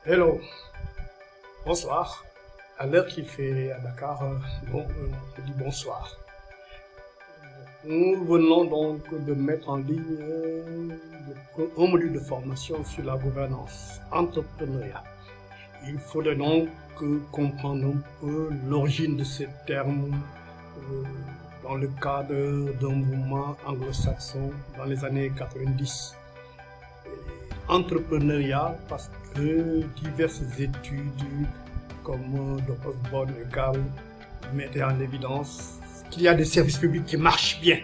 Hello, bonsoir. À l'heure qu'il fait à Dakar, je dis bonsoir. Nous venons donc de mettre en ligne un module de formation sur la gouvernance entrepreneuriale. Il faudrait donc comprendre un peu l'origine de ces termes dans le cadre d'un mouvement anglo-saxon dans les années 90. Entrepreneuriat parce que diverses études comme de Osborne et Gall mettaient en évidence qu'il y a des services publics qui marchent bien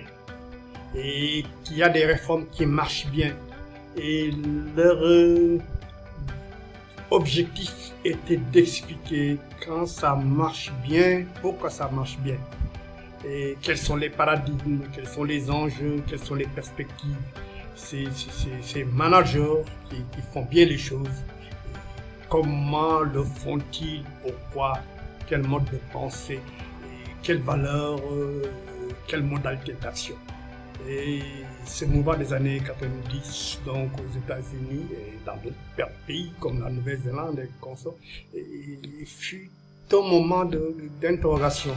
et qu'il y a des réformes qui marchent bien et leur objectif était d'expliquer quand ça marche bien, pourquoi ça marche bien et quels sont les paradigmes, quels sont les enjeux, quelles sont les perspectives. Ces managers qui font bien les choses, comment le font-ils, pourquoi, quel mode de pensée, quelles valeurs, quelle modalité d'action. Et ce mouvement des années 90, donc aux États-Unis et dans d'autres pays comme la Nouvelle-Zélande et consorts, fut un moment d'interrogation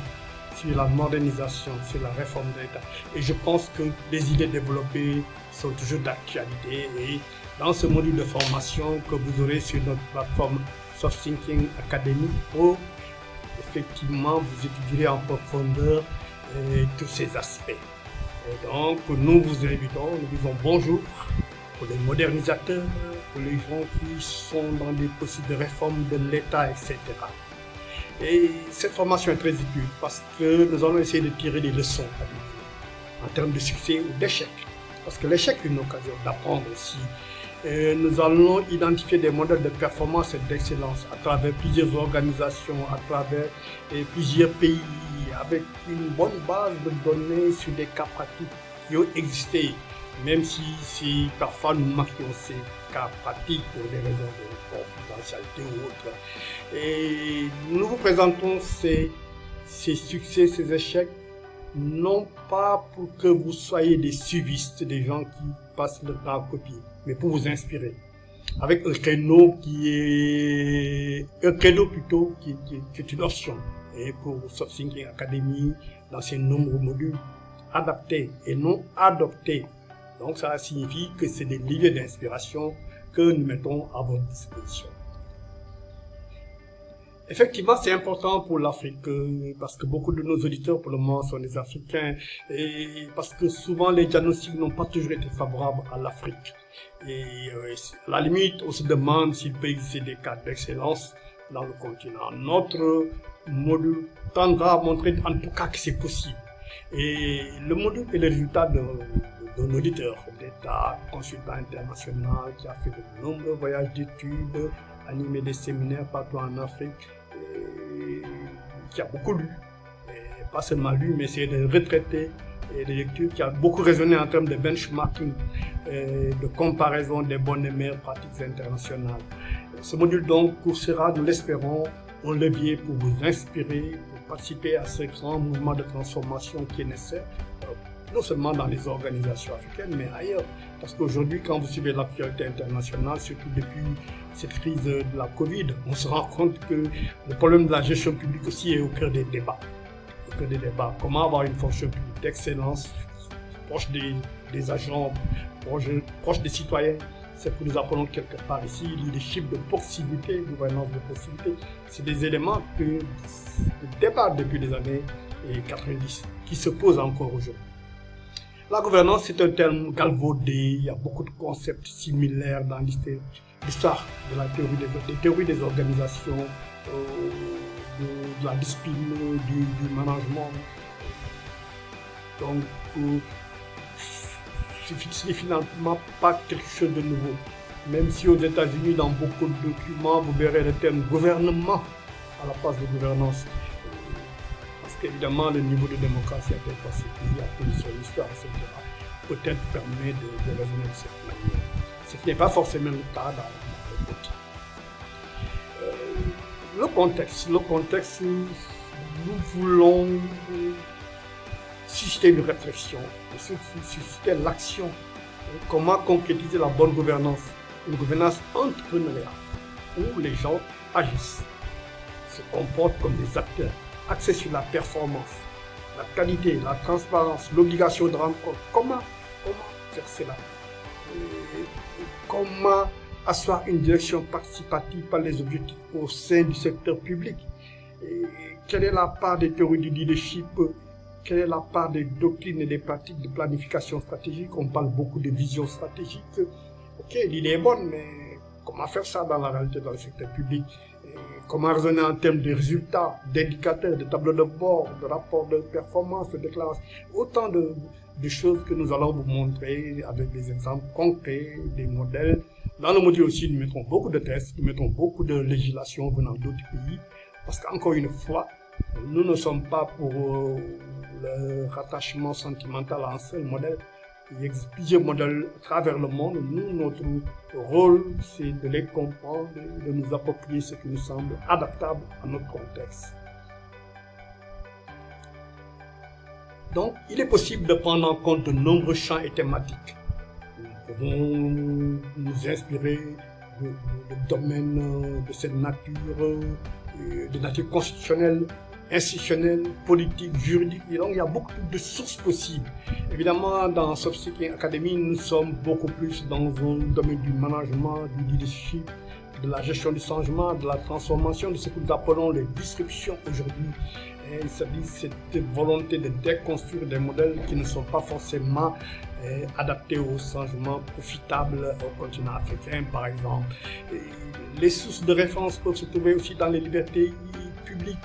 sur la modernisation, sur la réforme de l'État. Et je pense que les idées développées sont toujours d'actualité. Et dans ce module de formation que vous aurez sur notre plateforme Soft Thinking Academy, où effectivement vous étudierez en profondeur tous ces aspects. Et donc nous vous invitons, nous disons bonjour pour les modernisateurs, pour les gens qui sont dans des processus de réforme de l'État, etc. Et cette formation est très utile parce que nous allons essayer de tirer des leçons en termes de succès ou d'échec. Parce que l'échec est une occasion d'apprendre aussi. Nous allons identifier des modèles de performance et d'excellence à travers plusieurs organisations, à travers plusieurs pays, avec une bonne base de données sur des cas pratiques qui ont existé, même si parfois nous manquons ces cas pratiques pour des raisons de confidentialité ou autres. Et nous vous présentons ces succès, ces échecs, non pas pour que vous soyez des suivistes, des gens qui passent le temps à copier, mais pour vous inspirer. Avec un créneau qui est une option. Et pour Soft Thinking Academy, dans ces nombreux modules, adaptés et non adoptés. Donc ça signifie que c'est des leviers d'inspiration que nous mettons à votre disposition. Effectivement, c'est important pour l'Afrique parce que beaucoup de nos auditeurs pour le moment sont des Africains et parce que souvent les diagnostics n'ont pas toujours été favorables à l'Afrique. Et à la limite, on se demande s'il peut exister des cas d'excellence dans le continent. Notre module tendra à montrer en tout cas que c'est possible. Et le module est le résultat d'un auditeur d'État, consultant international qui a fait de nombreux voyages d'études, animé des séminaires partout en Afrique, qui a beaucoup lu, et pas seulement lu, mais c'est des retraités et des lectures qui a beaucoup raisonné en termes de benchmarking, de comparaison des bonnes et meilleures pratiques internationales. Ce module donc sera, nous l'espérons, un levier pour vous inspirer, pour participer à ce grand mouvement de transformation qui est nécessaire, non seulement dans les organisations africaines, mais ailleurs. Parce qu'aujourd'hui, quand vous suivez l'actualité internationale, surtout depuis cette crise de la Covid, on se rend compte que le problème de la gestion publique aussi est au cœur des débats. Au cœur des débats. Comment avoir une fonction publique d'excellence, proche des agents, proche des citoyens. C'est que nous appelons quelque part ici leadership de possibilité, gouvernance de possibilité. C'est des éléments que débattent depuis les années 90, qui se posent encore aujourd'hui. La gouvernance, c'est un terme galvaudé, il y a beaucoup de concepts similaires dans l'histoire de la théorie des organisations, de la discipline, du management. Donc, c'est finalement pas quelque chose de nouveau. Même si aux États-Unis, dans beaucoup de documents, vous verrez le terme gouvernement à la place de gouvernance. Évidemment, le niveau de démocratie a été passé, il y a plus sur l'histoire, etc. Peut-être permet de raisonner de cette manière. Ce qui n'est pas forcément le cas dans le contexte. Le contexte, nous voulons susciter une réflexion, susciter l'action. Comment concrétiser la bonne gouvernance, une gouvernance entrepreneuriale. où les gens agissent, se comportent comme des acteurs, axés sur la performance, la qualité, la transparence, l'obligation de rendre compte. Comment faire cela? Comment asseoir une direction participative par les objectifs au sein du secteur public? Quelle est la part des théories du leadership? Quelle est la part des doctrines et des pratiques de planification stratégique? On parle beaucoup de vision stratégique. Ok, l'idée est bonne, mais comment faire ça dans la réalité dans le secteur public? Comment raisonner en termes de résultats, d'indicateurs, de tableaux de bord, de rapports de performance, de déclarations? Autant de choses que nous allons vous montrer avec des exemples concrets, des modèles. Dans le module aussi, nous mettrons beaucoup de tests, nous mettrons beaucoup de législation venant d'autres pays. Parce qu'encore une fois, nous ne sommes pas pour le rattachement sentimental à un seul modèle. Il existe plusieurs modèles à travers le monde. Nous, notre rôle, c'est de les comprendre, de nous approprier ce qui nous semble adaptable à notre contexte. Donc, il est possible de prendre en compte de nombreux champs et thématiques. Nous pouvons nous inspirer de domaines de cette nature, de nature constitutionnelle, institutionnelle, politique, juridique. Et donc, il y a beaucoup de sources possibles. Évidemment, dans Soft Skills Academy, nous sommes beaucoup plus dans un domaine du management, du leadership, de la gestion du changement, de la transformation, de ce que nous appelons les disruptions aujourd'hui. Il s'agit de cette volonté de déconstruire des modèles qui ne sont pas forcément adaptés aux changements profitables au continent africain, par exemple. Les sources de référence peuvent se trouver aussi dans les libertés publiques,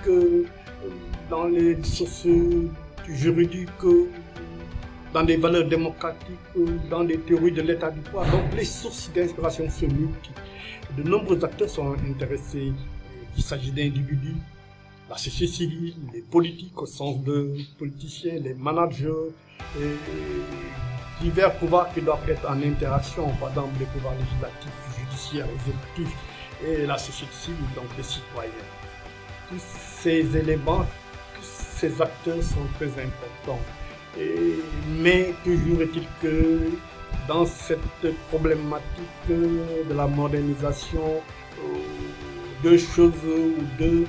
dans les sources juridiques, dans des valeurs démocratiques, dans des théories de l'état du droit. Donc les sources d'inspiration se multiplient. De nombreux acteurs sont intéressés, qu'il s'agit d'individus, la société civile, les politiques au sens de politiciens, les managers, et divers pouvoirs qui doivent être en interaction, par exemple les pouvoirs législatifs, judiciaires, exécutifs et la société civile, donc les citoyens. Tous ces éléments, tous ces acteurs sont très importants. Mais toujours est-il que dans cette problématique de la modernisation, deux choses ou deux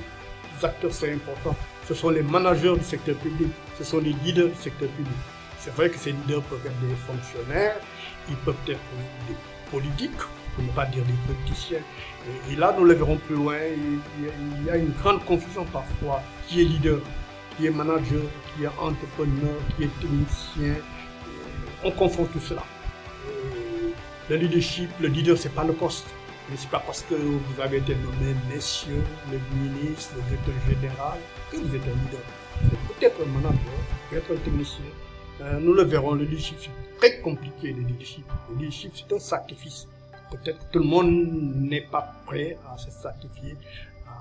acteurs sont importants. Ce sont les managers du secteur public, ce sont les leaders du secteur public. C'est vrai que ces leaders peuvent être des fonctionnaires, ils peuvent être des politiques, pour ne pas dire des politiciens. Et là, nous le verrons plus loin, il y a une grande confusion parfois. Qui est leader, qui est manager, qui est entrepreneur, qui est technicien. On confond tout cela. Le leadership, le leader, ce n'est pas le poste. Mais ce n'est pas parce que vous avez été nommé messieurs, le ministre, le directeur général, que vous êtes un leader. Vous êtes peut-être un manager, peut-être un technicien. Nous le verrons, le leadership, c'est très compliqué, le leadership. Le leadership, c'est un sacrifice. Peut-être que tout le monde n'est pas prêt à se sacrifier,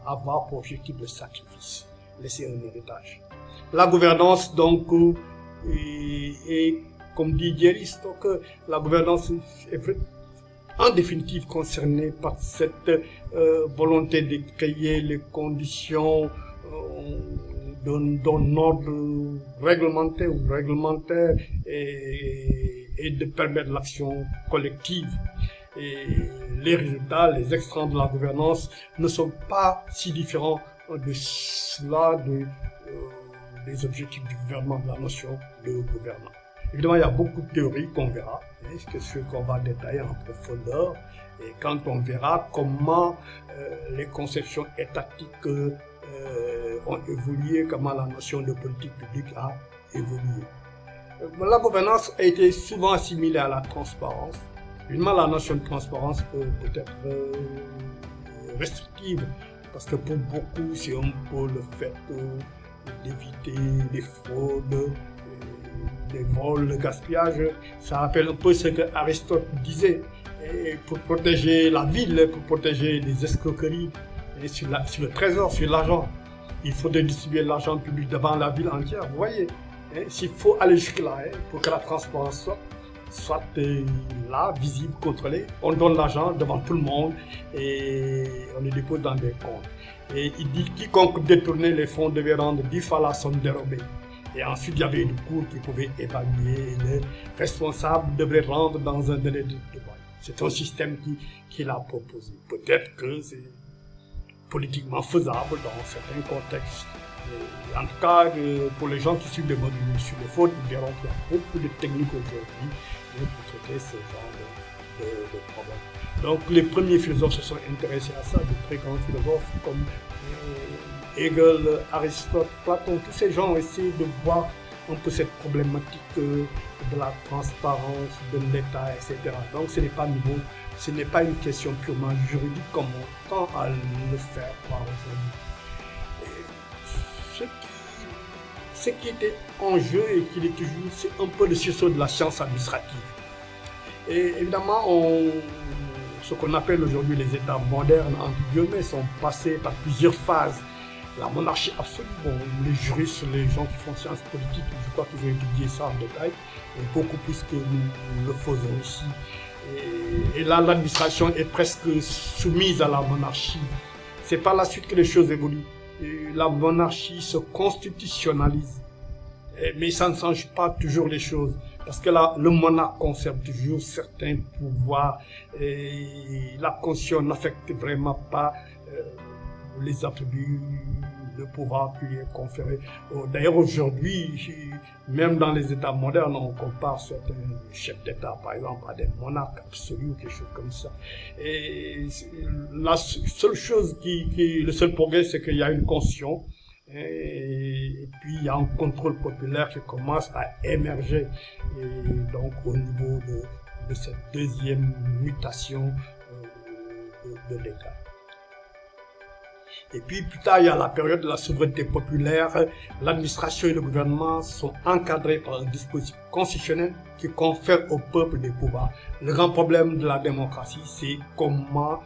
à avoir pour objectif le sacrifice, laisser un héritage. La gouvernance, donc, est comme dit Jerry Stock, la gouvernance est en définitive concernée par cette volonté de créer les conditions d'un ordre réglementaire ou réglementaire et de permettre l'action collective. Et les résultats, les extraits de la gouvernance ne sont pas si différents de cela des objectifs du gouvernement, de la notion de gouvernement. Évidemment, il y a beaucoup de théories qu'on verra, ce qu'on va détailler en profondeur, et quand on verra comment les conceptions étatiques ont évolué, comment la notion de politique publique a évolué. La gouvernance a été souvent assimilée à la transparence. Évidemment, la notion de transparence peut être restrictive, parce que pour beaucoup, c'est un peu le fait d'éviter les fraudes, les vols, le gaspillage. Ça rappelle un peu ce que Aristote disait. Et pour protéger la ville, pour protéger les escroqueries, et sur le trésor, sur l'argent, il faudrait distribuer l'argent public devant la ville entière. Vous voyez, s'il faut aller jusque-là, pour que la transparence soit là, visible, contrôlée, on donne l'argent devant tout le monde et on le dépose dans des comptes. Et il dit quiconque détournait les fonds devait rendre 10 fois la somme dérobée. Et ensuite, il y avait une cour qui pouvait évaluer. Les responsables devraient rendre dans un délai de 2 mois. C'est un système qu'il a proposé. Peut-être que c'est politiquement faisable dans certains contextes. En tout cas, pour les gens qui suivent les modules sur les fautes, ils verront qu'il y a beaucoup de techniques aujourd'hui pour traiter ce genre de problème. Donc les premiers philosophes se sont intéressés à ça, de très grands philosophes comme Hegel, Aristote, Platon. Tous ces gens ont essayé de voir un peu cette problématique de la transparence, de l'État, etc. Donc ce n'est pas nouveau, ce n'est pas une question purement juridique comme on tend à le faire voir aujourd'hui. Ce qui était en jeu et qui est toujours, c'est un peu le sursaut de la science administrative. Et évidemment, ce qu'on appelle aujourd'hui les États modernes, entre guillemets, sont passés par plusieurs phases. La monarchie absolue, bon, les juristes, les gens qui font sciences politiques, je crois qu'ils ont étudié ça en détail, et beaucoup plus que nous le faisons ici. Et là, l'administration est presque soumise à la monarchie. C'est par la suite que les choses évoluent. Et la monarchie se constitutionnalise. Mais ça ne change pas toujours les choses. Parce que là, le monarque conserve toujours certains pouvoirs. Et la Constitution n'affecte vraiment pas les attributs, le pouvoir qui lui est conféré. D'ailleurs, aujourd'hui, même dans les États modernes, on compare certains chefs d'État, par exemple, à des monarques absolus ou quelque chose comme ça. Et la seule chose le seul progrès, c'est qu'il y a une Constitution. Et puis il y a un contrôle populaire qui commence à émerger. Et donc au niveau de cette deuxième mutation de l'État. Et puis plus tard, il y a la période de la souveraineté populaire. L'administration et le gouvernement sont encadrés par un dispositif constitutionnel qui confère au peuple des pouvoirs. Le grand problème de la démocratie, c'est comment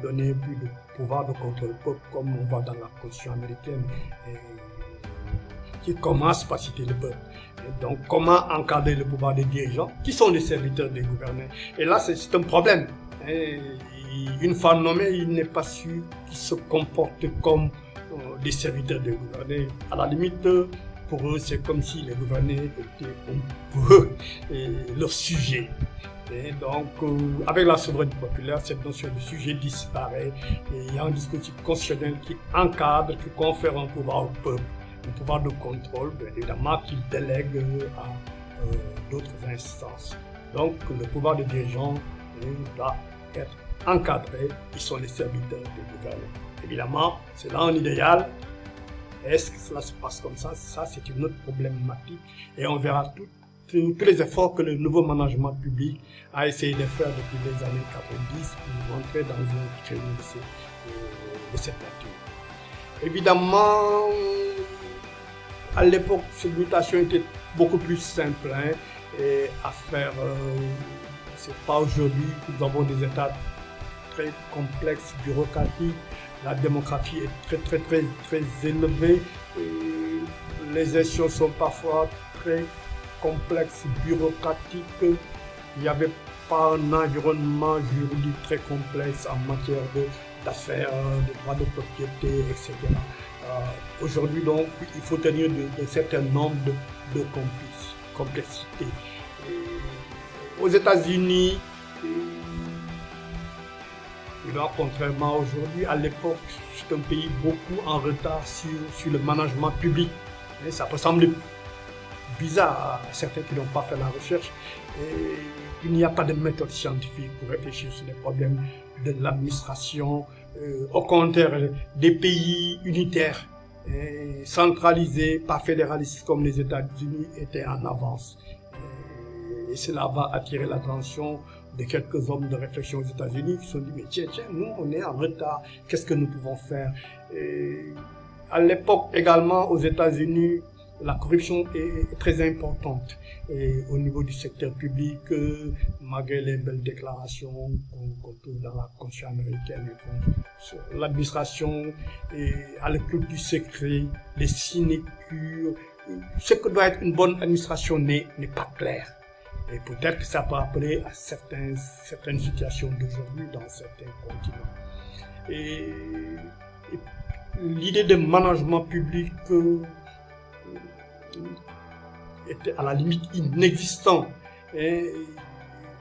donner plus de pouvoir de contrôle au peuple, comme on voit dans la Constitution américaine, qui commence par citer le peuple. Et donc, comment encadrer le pouvoir des dirigeants, qui sont les serviteurs des gouverneurs. Et là, c'est un problème. Et une fois nommé, il n'est pas sûr qu'ils se comportent comme des serviteurs des gouverneurs. À la limite, pour eux, c'est comme si les gouverneurs étaient un peu leur sujet. Et donc, avec la souveraineté populaire, cette notion de sujet disparaît. Et il y a un dispositif constitutionnel qui encadre, qui confère un pouvoir au peuple, un pouvoir de contrôle, bien évidemment, qu'il délègue à d'autres instances. Donc, le pouvoir des dirigeants doit être encadré, ils sont les serviteurs des gouverneurs. Évidemment, c'est là un idéal. Est-ce que cela se passe comme ça? Ça, c'est une autre problématique. Et on verra tous les efforts que le nouveau management public a essayé de faire depuis les années 90 pour entrer dans un créneau de cette nature. Évidemment, à l'époque, cette mutation était beaucoup plus simple à faire. C'est pas aujourd'hui que nous avons des États très complexes, bureaucratiques. La démographie est très élevée. Et les institutions sont parfois très complexes, bureaucratiques. Il n'y avait pas un environnement juridique très complexe en matière d'affaires, de droits de propriété, etc. Aujourd'hui, donc, il faut tenir de certain nombre de complexités. Aux États-Unis, contrairement à aujourd'hui, à l'époque, c'est un pays beaucoup en retard sur le management public. Et ça peut sembler bizarre à certains qui n'ont pas fait la recherche. Et il n'y a pas de méthode scientifique pour réfléchir sur les problèmes de l'administration. Au contraire, des pays unitaires, centralisés, pas fédéralistes comme les États-Unis, étaient en avance. Et cela va attirer l'attention de quelques hommes de réflexion aux États-Unis qui se sont dit, mais tiens, nous, on est en retard, qu'est-ce que nous pouvons faire? À l'époque également, aux États-Unis, la corruption est très importante. Et au niveau du secteur public, malgré les belles déclarations qu'on trouve dans la Constitution américaine, l'administration a le culte du secret, les sinécures. Ce que doit être une bonne administration n'est pas clair. Et peut-être que ça peut appeler à certaines situations d'aujourd'hui dans certains continents. Et l'idée de management public était à la limite inexistant. Et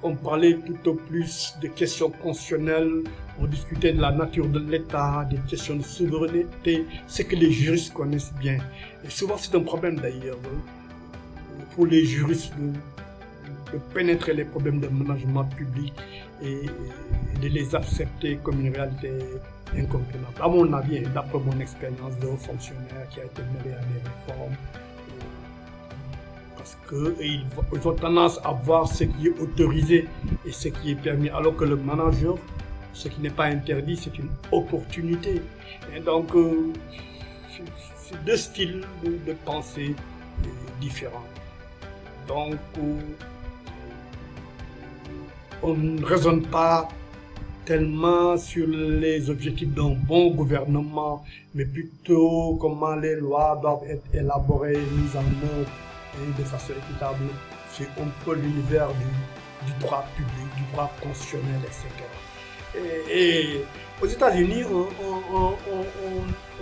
on parlait tout au plus de questions constitutionnelles, on discutait de la nature de l'État, des questions de souveraineté, ce que les juristes connaissent bien. Et souvent c'est un problème d'ailleurs pour les juristes de pénétrer les problèmes de management public et de les accepter comme une réalité incontournable. À mon avis, d'après mon expérience de haut fonctionnaire qui a été mêlé à des réformes, parce qu'ils ont tendance à voir ce qui est autorisé et ce qui est permis, alors que le manager, ce qui n'est pas interdit, c'est une opportunité. Et donc, c'est deux styles de pensée différents. Donc, on ne raisonne pas tellement sur les objectifs d'un bon gouvernement, mais plutôt comment les lois doivent être élaborées, mises en œuvre et de façon équitable. C'est un peu l'univers du droit public, du droit constitutionnel, etc. Et aux États-Unis,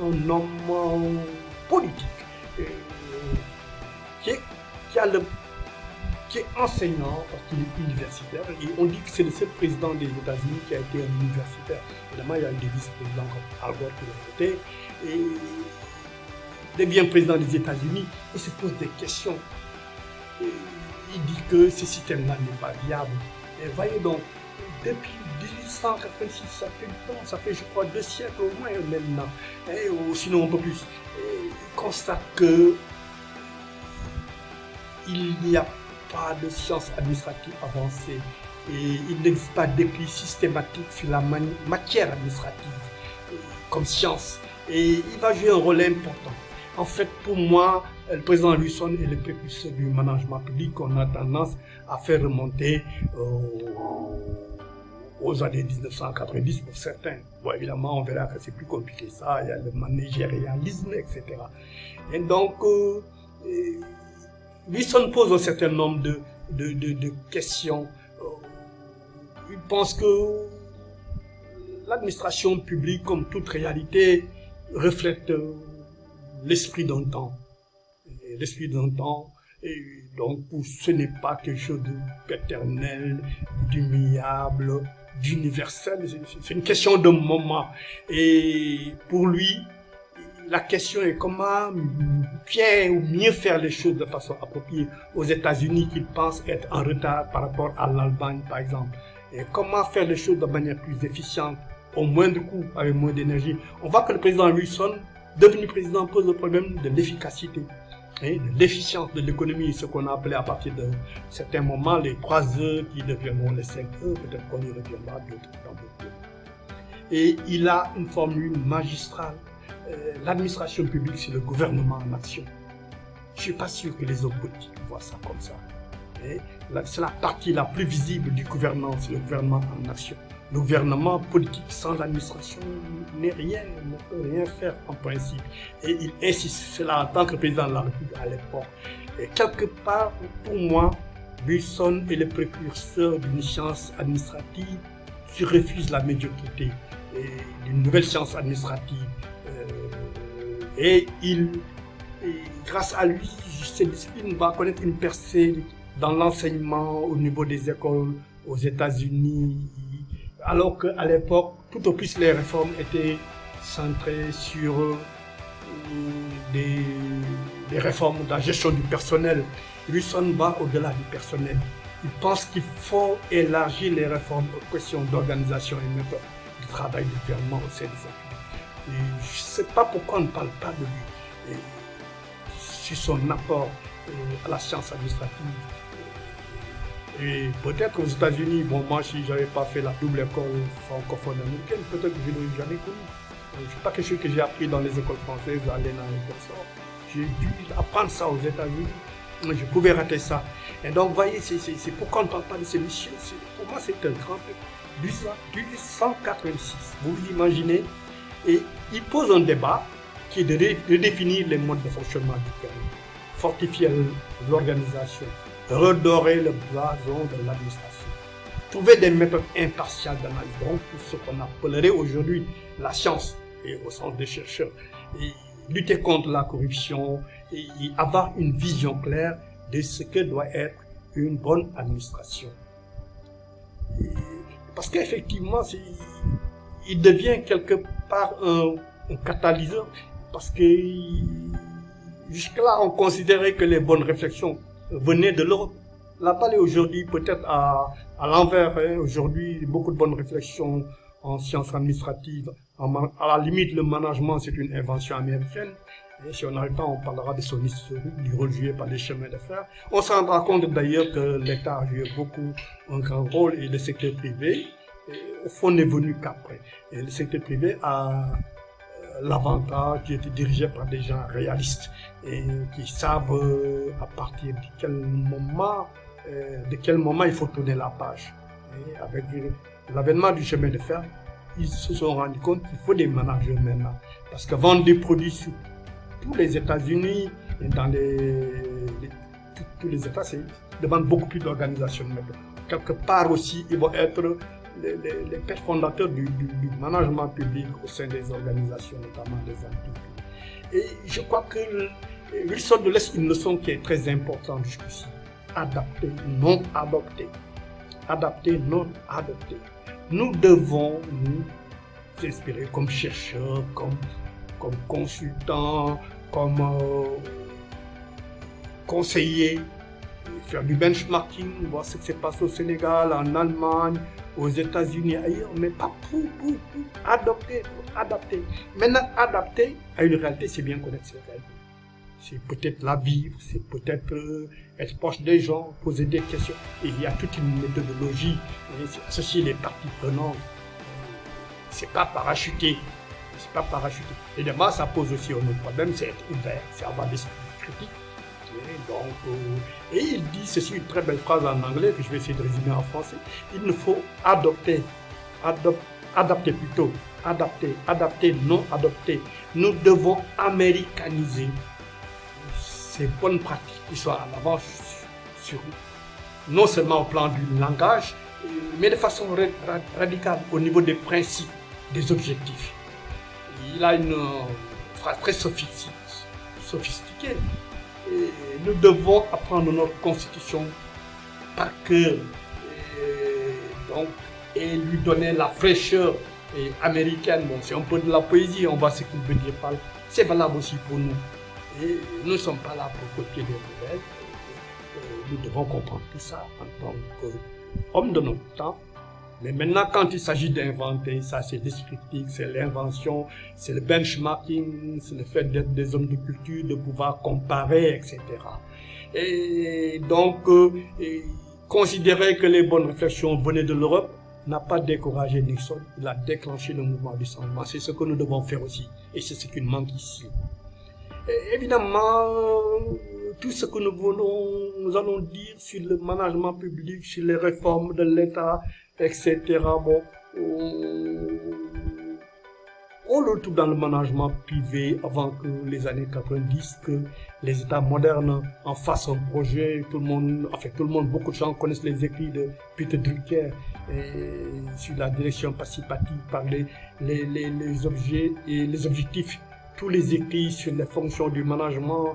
un homme politique qui est enseignant parce qu'il est universitaire, et on dit que c'est le seul président des États-Unis qui a été un universitaire. Évidemment, il y a eu des vice-présidents comme Al Gore qui l'ont été, et il devient président des États-Unis, il se pose des questions. Et il dit que ce système-là n'est pas viable. Et voyez donc, depuis 1886, ça fait longtemps, ça fait je crois 2 siècles au moins maintenant, ou sinon un peu plus. Et il constate que il n'y a pas de sciences administratives avancées et il n'existe pas d'écrit systématique sur la matière administrative comme science, et il va jouer un rôle important. En fait, pour moi, le président Wilson est le précurseur du management public qu'on a tendance à faire remonter aux années 1990 pour certains. Bon, évidemment, on verra que c'est plus compliqué ça, il y a le managérialisme, etc. Et donc, Wilson pose un certain nombre de questions. Il pense que l'administration publique, comme toute réalité, reflète l'esprit d'un temps. L'esprit d'un temps, et donc ce n'est pas quelque chose de paternel, d'immuable, d'universel, c'est une question de moment. Et pour lui, la question est comment bien ou mieux faire les choses de façon appropriée aux États-Unis qui pensent être en retard par rapport à l'Allemagne, par exemple. Et comment faire les choses de manière plus efficiente, au moindre coût, avec moins d'énergie. On voit que le président Wilson, devenu président, pose le problème de l'efficacité, de l'efficience de l'économie, ce qu'on a appelé à partir de certains moments les 3 heures qui deviendront les 5 heures, peut-être qu'on y reviendra dans d'autres. Et il a une formule magistrale. L'administration publique, c'est le gouvernement en action. Je ne suis pas sûr que les hommes politiques voient ça comme ça. C'est la partie la plus visible du gouvernement, c'est le gouvernement en action. Le gouvernement politique sans l'administration n'est rien, ne peut rien faire en principe. Et il insiste sur cela en tant que président de la République à l'époque. Et quelque part, pour moi, Wilson est le précurseur d'une science administrative qui refuse la médiocrité, et d'une nouvelle science administrative. Et grâce à lui, cette discipline va connaître une percée dans l'enseignement au niveau des écoles aux États-Unis, alors qu'à l'époque, tout au plus les réformes étaient centrées sur des réformes de la gestion du personnel. Wilson va au-delà du personnel. Il pense qu'il faut élargir les réformes aux questions d'organisation et méthode du travail du gouvernement au sein des affaires. Et je ne sais pas pourquoi on ne parle pas de lui, sur son apport à la science administrative. Et peut-être aux États-Unis, bon, moi, si je n'avais pas fait la double école francophone américaine, peut-être que je ne l'aurais jamais connu. Ce n'est pas quelque chose que j'ai appris dans les écoles françaises, aller dans les écoles. J'ai dû apprendre ça aux États-Unis. Je pouvais rater ça. Et donc, vous voyez, c'est pourquoi on ne parle pas de ces missions. Pour moi, c'est un grand peu. 1886, vous vous imaginez. Et il pose un débat qui est de définir les modes de fonctionnement du gouvernement, fortifier l'organisation, redorer le blason de l'administration, trouver des méthodes impartiales d'analyse, donc ce qu'on appellerait aujourd'hui la science, et au sens des chercheurs, et lutter contre la corruption, et avoir une vision claire de ce que doit être une bonne administration. Parce qu'effectivement, il devient quelque part un catalyseur, parce que jusque-là, on considérait que les bonnes réflexions venaient de l'Europe. La balle est aujourd'hui peut-être à l'envers. Aujourd'hui, beaucoup de bonnes réflexions en sciences administratives. À la limite, le management, c'est une invention américaine. Et si on a le temps, on parlera de son historique, du rôle joué par les chemins de fer. On se rendra compte d'ailleurs que l'État a joué beaucoup un grand rôle et le secteur privé, au fond, n'est venu qu'après. Et le secteur privé a l'avantage d'être dirigé par des gens réalistes et qui savent à partir de quel moment il faut tourner la page. Et avec l'avènement du chemin de fer, ils se sont rendus compte qu'il faut des managers maintenant. Parce que vendre des produits sur tous les États-Unis et dans tous les États, c'est demande beaucoup plus d'organisation maintenant. Quelque part aussi, ils vont être les pères fondateurs du management public au sein des organisations, notamment des entreprises. Et je crois que Wilson nous laisse une leçon qui est très importante jusqu'ici. Adapter, non adopter. Adapter, non adopter. Nous devons nous inspirer comme chercheurs, comme consultants, comme conseillers, faire du benchmarking, voir ce qui se passe au Sénégal, en Allemagne, aux États-Unis, ailleurs, mais pas pour adopter. Maintenant, adapter à une réalité, c'est bien connaître cette réalité. C'est peut-être la vivre, c'est peut-être être proche des gens, poser des questions. Et il y a toute une méthodologie, associer les parties prenantes. C'est pas parachuté. Évidemment, ça pose aussi un autre problème, c'est être ouvert, c'est avoir l'esprit critique. Et il dit ceci, une très belle phrase en anglais que je vais essayer de résumer en français. Il nous faut adapter, non adopter. Nous devons américaniser ces bonnes pratiques qui sont en avance sur nous. Non seulement au plan du langage, mais de façon radicale au niveau des principes, des objectifs. Il a une phrase très sophistiquée. Et nous devons apprendre notre constitution par cœur et lui donner la fraîcheur américaine. Bon, c'est un peu de la poésie, on voit ce qu'il veut dire par là. C'est valable aussi pour nous. Et nous ne sommes pas là pour copier des nouvelles. Nous devons comprendre tout ça en tant qu'hommes de notre temps. Mais maintenant, quand il s'agit d'inventer, ça c'est l'esprit critique, c'est l'invention, c'est le benchmarking, c'est le fait d'être des hommes de culture, de pouvoir comparer, etc. Et donc, considérer que les bonnes réflexions venaient de l'Europe n'a pas découragé Nixon, il a déclenché le mouvement du changement. C'est ce que nous devons faire aussi, et c'est ce qui nous manque ici. Et évidemment, tout ce que nous allons dire sur le management public, sur les réformes de l'État, etc. Bon, on le trouve dans le management privé avant que les années 90, que les États modernes en fassent un projet. Tout le monde, beaucoup de gens connaissent les écrits de Peter Drucker sur la direction participative par les objets et les objectifs. Tous les écrits sur les fonctions du management,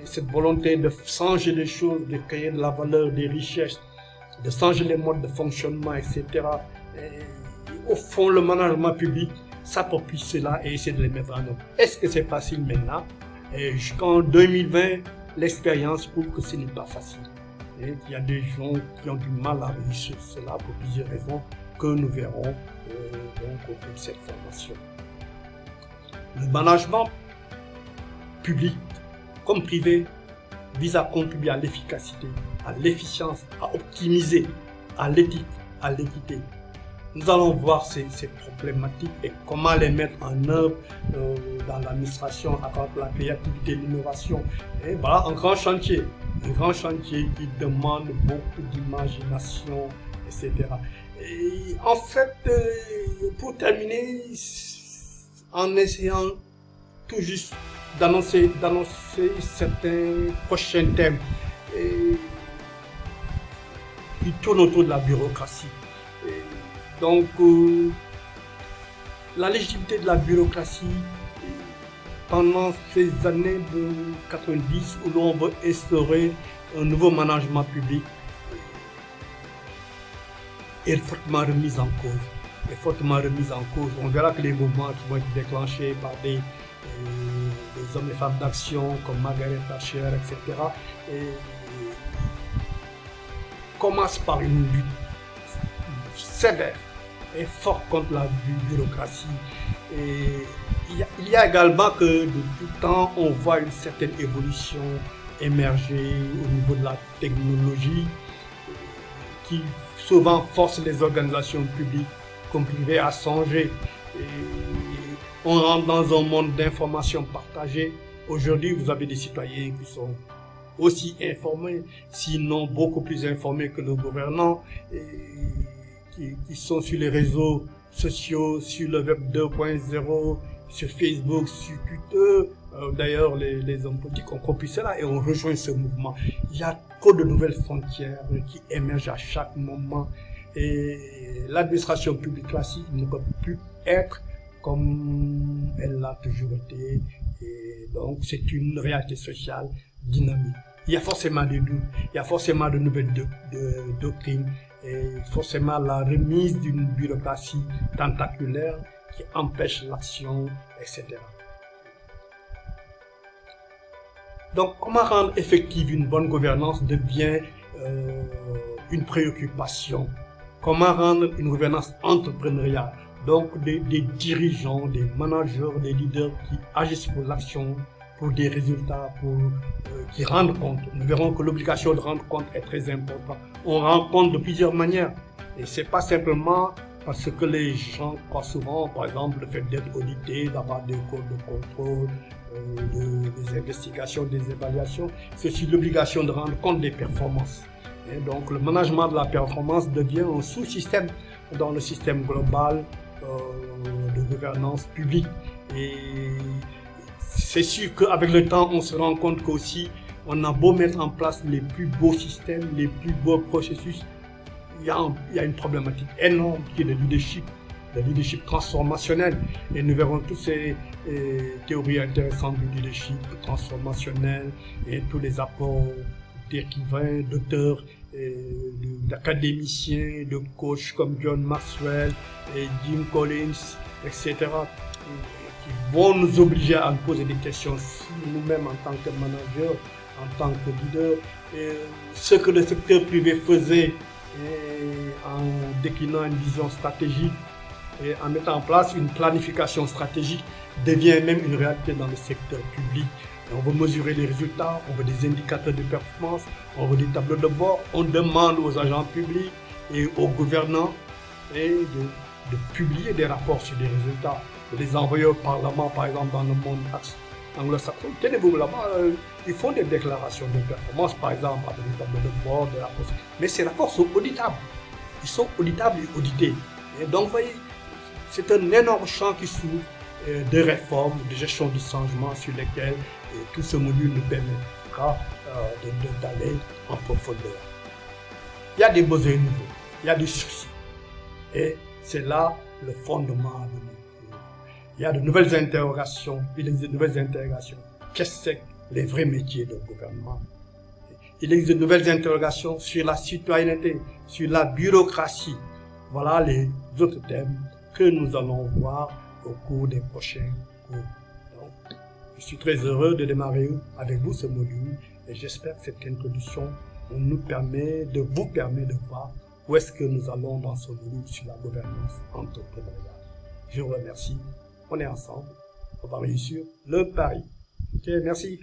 cette volonté de changer les choses, de créer de la valeur, des richesses, de changer les modes de fonctionnement, etc. Au fond, le management public s'approprie cela et essaie de les mettre en œuvre. Est-ce que c'est facile maintenant? Jusqu'en 2020, l'expérience prouve que ce n'est pas facile. Et il y a des gens qui ont du mal à réussir cela pour plusieurs raisons que nous verrons au cours de cette formation. Le management public comme privé vise à contribuer à l'efficacité, à l'efficience, à optimiser, à l'éthique, à l'équité. Nous allons voir ces problématiques et comment les mettre en œuvre dans l'administration avec la créativité, l'innovation. Et voilà un grand chantier qui demande beaucoup d'imagination, etc. Et en fait, pour terminer, en essayant tout juste d'annoncer certains prochains thèmes qui tournent autour de la bureaucratie. Donc, la légitimité de la bureaucratie pendant ces années de 90 où l'on veut instaurer un nouveau management public, est fortement remise en cause. On verra que les mouvements qui vont être déclenchés par des hommes et femmes d'action comme Margaret Thatcher, etc., commencent par une lutte sévère et forte contre la bureaucratie. Et il y a également que de tout temps, on voit une certaine évolution émerger au niveau de la technologie qui souvent force les organisations publiques comme privées à songer. Et on rentre dans un monde d'informations partagées. Aujourd'hui, vous avez des citoyens qui sont aussi informés, sinon beaucoup plus informés que nos gouvernants, et qui sont sur les réseaux sociaux, sur le web 2.0, sur Facebook, sur Twitter. D'ailleurs, les hommes politiques ont compris cela et ont rejoint ce mouvement. Il y a trop de nouvelles frontières qui émergent à chaque moment. Et l'administration publique classique ne peut plus être comme elle l'a toujours été. Et donc, c'est une réalité sociale dynamique. Il y a forcément des doutes, il y a forcément de nouvelles doctrines, et forcément la remise d'une bureaucratie tentaculaire qui empêche l'action, etc. Donc, comment rendre effective une bonne gouvernance devient une préoccupation. Comment rendre une gouvernance entrepreneuriale? Donc, des dirigeants, des managers, des leaders qui agissent pour l'action, pour des résultats, qui rendent compte. Nous verrons que l'obligation de rendre compte est très importante. On rend compte de plusieurs manières. Et c'est pas simplement parce que les gens croient souvent, par exemple, le fait d'être audité, d'avoir des codes de contrôle, des investigations, des évaluations. C'est aussi l'obligation de rendre compte des performances. Et donc, le management de la performance devient un sous-système dans le système global de gouvernance publique. Et c'est sûr qu'avec le temps, on se rend compte qu'aussi, on a beau mettre en place les plus beaux systèmes, les plus beaux processus, il y a une problématique énorme qui est le leadership transformationnel. Et nous verrons toutes ces théories intéressantes du leadership transformationnel et tous les apports d'écrivains, d'auteurs, d'académiciens, de coachs comme John Maxwell et Jim Collins, etc., qui vont nous obliger à nous poser des questions sur nous-mêmes en tant que manager, en tant que leader. Et ce que le secteur privé faisait en déclinant une vision stratégique et en mettant en place une planification stratégique devient même une réalité dans le secteur public. Et on veut mesurer les résultats, on veut des indicateurs de performance, on veut des tableaux de bord, on demande aux agents publics et aux gouvernants de publier des rapports sur les résultats, de les envoyer au Parlement, par exemple dans le monde anglo-saxon. Tenez-vous là-bas, ils font des déclarations de performance, par exemple, avec des tableaux de bord, des rapports. Mais ces rapports sont auditables. Ils sont auditables et audités. Et donc, vous voyez, c'est un énorme champ qui s'ouvre de réformes, de gestion du changement sur lesquels tout ce module nous permettra d'aller en profondeur. Il y a des besoins nouveaux, il y a des soucis. Et c'est là le fondement de notre cours. Il y a de nouvelles interrogations, il existe de nouvelles interrogations. Qu'est-ce que c'est les vrais métiers de gouvernement? Il existe de nouvelles interrogations sur la citoyenneté, sur la bureaucratie. Voilà les autres thèmes que nous allons voir au cours des prochains cours. Donc, je suis très heureux de démarrer avec vous ce module et j'espère que cette introduction vous permet de voir où est-ce que nous allons dans ce module sur la gouvernance entrepreneuriale. Je vous remercie. On est ensemble. On va réussir le pari. Ok, merci.